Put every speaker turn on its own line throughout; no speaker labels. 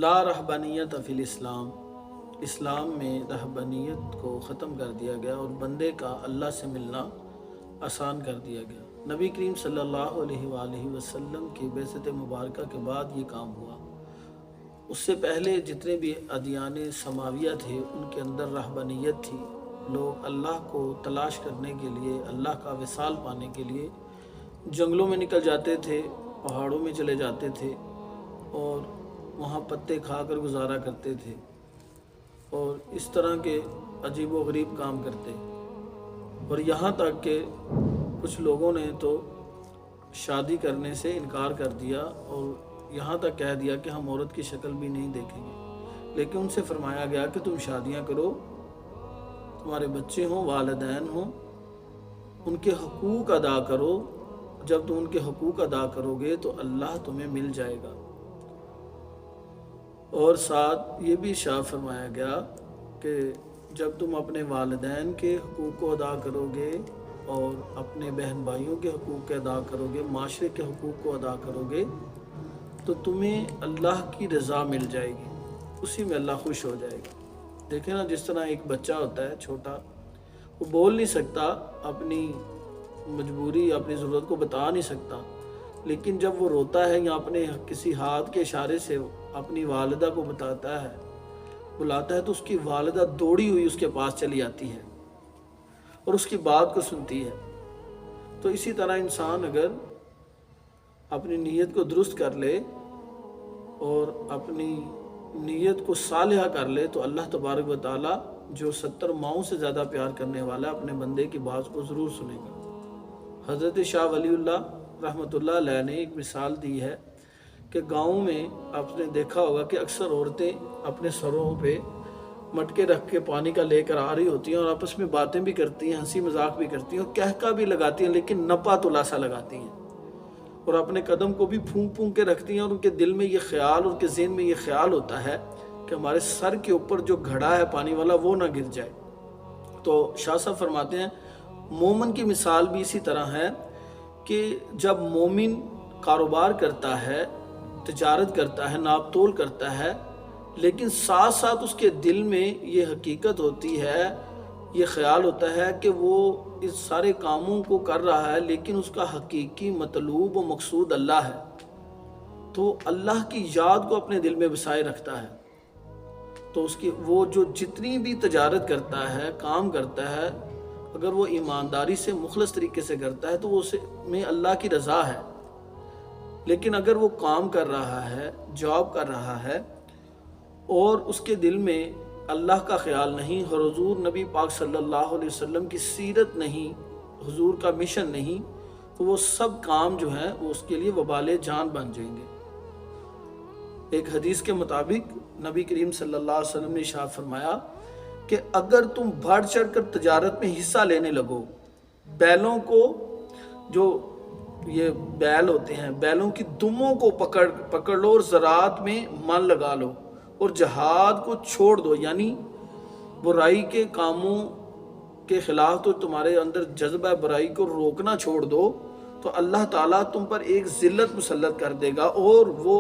لا رہبانیت فی الاسلام، اسلام میں رہبانیت کو ختم کر دیا گیا اور بندے کا اللہ سے ملنا آسان کر دیا گیا۔ نبی کریم صلی اللہ علیہ وآلہ وسلم کی بعثت مبارکہ کے بعد یہ کام ہوا۔ اس سے پہلے جتنے بھی ادیان سماویہ تھے ان کے اندر رہبانیت تھی۔ لوگ اللہ کو تلاش کرنے کے لیے، اللہ کا وصال پانے کے لیے جنگلوں میں نکل جاتے تھے، پہاڑوں میں چلے جاتے تھے اور وہاں پتے کھا کر گزارا کرتے تھے اور اس طرح کے عجیب و غریب کام کرتے، اور یہاں تک کہ کچھ لوگوں نے تو شادی کرنے سے انکار کر دیا اور یہاں تک کہہ دیا کہ ہم عورت کی شکل بھی نہیں دیکھیں گے۔ لیکن ان سے فرمایا گیا کہ تم شادیاں کرو، تمہارے بچے ہوں، والدین ہوں، ان کے حقوق ادا کرو۔ جب تم ان کے حقوق ادا کرو گے تو اللہ تمہیں مل جائے گا۔ اور ساتھ یہ بھی ارشاد فرمایا گیا کہ جب تم اپنے والدین کے حقوق کو ادا کرو گے اور اپنے بہن بھائیوں کے حقوق کو ادا کرو گے، معاشرے کے حقوق کو ادا کرو گے تو تمہیں اللہ کی رضا مل جائے گی، اسی میں اللہ خوش ہو جائے گا۔ دیکھیں نا، جس طرح ایک بچہ ہوتا ہے چھوٹا، وہ بول نہیں سکتا، اپنی مجبوری اپنی ضرورت کو بتا نہیں سکتا، لیکن جب وہ روتا ہے یا اپنے کسی ہاتھ کے اشارے سے اپنی والدہ کو بتاتا ہے، بلاتا ہے، تو اس کی والدہ دوڑی ہوئی اس کے پاس چلی آتی ہے اور اس کی بات کو سنتی ہے۔ تو اسی طرح انسان اگر اپنی نیت کو درست کر لے اور اپنی نیت کو صالحہ کر لے تو اللہ تبارک و تعالیٰ جو 70 ماؤں سے زیادہ پیار کرنے والا ہے، اپنے بندے کی بات کو ضرور سنے گا۔ حضرت شاہ ولی اللہ رحمۃ اللہ علیہ نے ایک مثال دی ہے کہ گاؤں میں آپ نے دیکھا ہوگا کہ اکثر عورتیں اپنے سروں پہ مٹکے رکھ کے پانی کا لے کر آ رہی ہوتی ہیں اور آپس میں باتیں بھی کرتی ہیں، ہنسی مذاق بھی کرتی ہیں اور کہکا بھی لگاتی ہیں، لیکن نپا تلاسا لگاتی ہیں اور اپنے قدم کو بھی پھونک پھونک کے رکھتی ہیں، اور ان کے دل میں یہ خیال، ان کے ذہن میں یہ خیال ہوتا ہے کہ ہمارے سر کے اوپر جو گھڑا ہے پانی والا وہ نہ گر جائے۔ تو شاہ صاحب فرماتے ہیں مومن کی مثال بھی اسی طرح ہے کہ جب مومن کاروبار کرتا ہے، تجارت کرتا ہے، ناپ تول کرتا ہے، لیکن ساتھ ساتھ اس کے دل میں یہ حقیقت ہوتی ہے، یہ خیال ہوتا ہے کہ وہ اس سارے کاموں کو کر رہا ہے لیکن اس کا حقیقی مطلوب و مقصود اللہ ہے، تو اللہ کی یاد کو اپنے دل میں بسائے رکھتا ہے، تو اس کی وہ جو جتنی بھی تجارت کرتا ہے، کام کرتا ہے، اگر وہ ایمانداری سے مخلص طریقے سے کرتا ہے تو وہ اس میں اللہ کی رضا ہے۔ لیکن اگر وہ کام کر رہا ہے، جاب کر رہا ہے اور اس کے دل میں اللہ کا خیال نہیں، اور حضور نبی پاک صلی اللہ علیہ وسلم کی سیرت نہیں، حضور کا مشن نہیں، تو وہ سب کام جو ہیں وہ اس کے لیے وبال جان بن جائیں گے۔ ایک حدیث کے مطابق نبی کریم صلی اللہ علیہ وسلم نے ارشاد فرمایا کہ اگر تم بڑھ چڑھ کر تجارت میں حصہ لینے لگو، بیلوں کو، جو یہ بیل ہوتے ہیں، بیلوں کی دموں کو پکڑ لو اور زراعت میں من لگا لو اور جہاد کو چھوڑ دو، یعنی برائی کے کاموں کے خلاف تو تمہارے اندر جذبہ برائی کو روکنا چھوڑ دو، تو اللہ تعالیٰ تم پر ایک ذلت مسلط کر دے گا اور وہ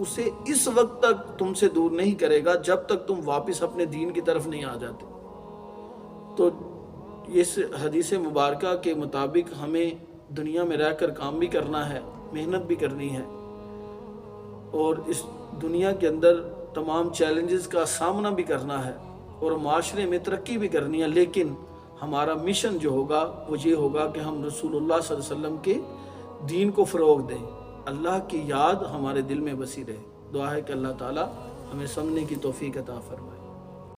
اسے اس وقت تک تم سے دور نہیں کرے گا جب تک تم واپس اپنے دین کی طرف نہیں آ جاتے۔ تو اس حدیث مبارکہ کے مطابق ہمیں دنیا میں رہ کر کام بھی کرنا ہے، محنت بھی کرنی ہے اور اس دنیا کے اندر تمام چیلنجز کا سامنا بھی کرنا ہے اور معاشرے میں ترقی بھی کرنی ہے، لیکن ہمارا مشن جو ہوگا وہ یہ ہوگا کہ ہم رسول اللہ صلی اللہ علیہ وسلم کے دین کو فروغ دیں، اللہ کی یاد ہمارے دل میں بسی رہے۔ دعا ہے کہ اللہ تعالیٰ ہمیں سمجھنے کی توفیق عطا فرمائے۔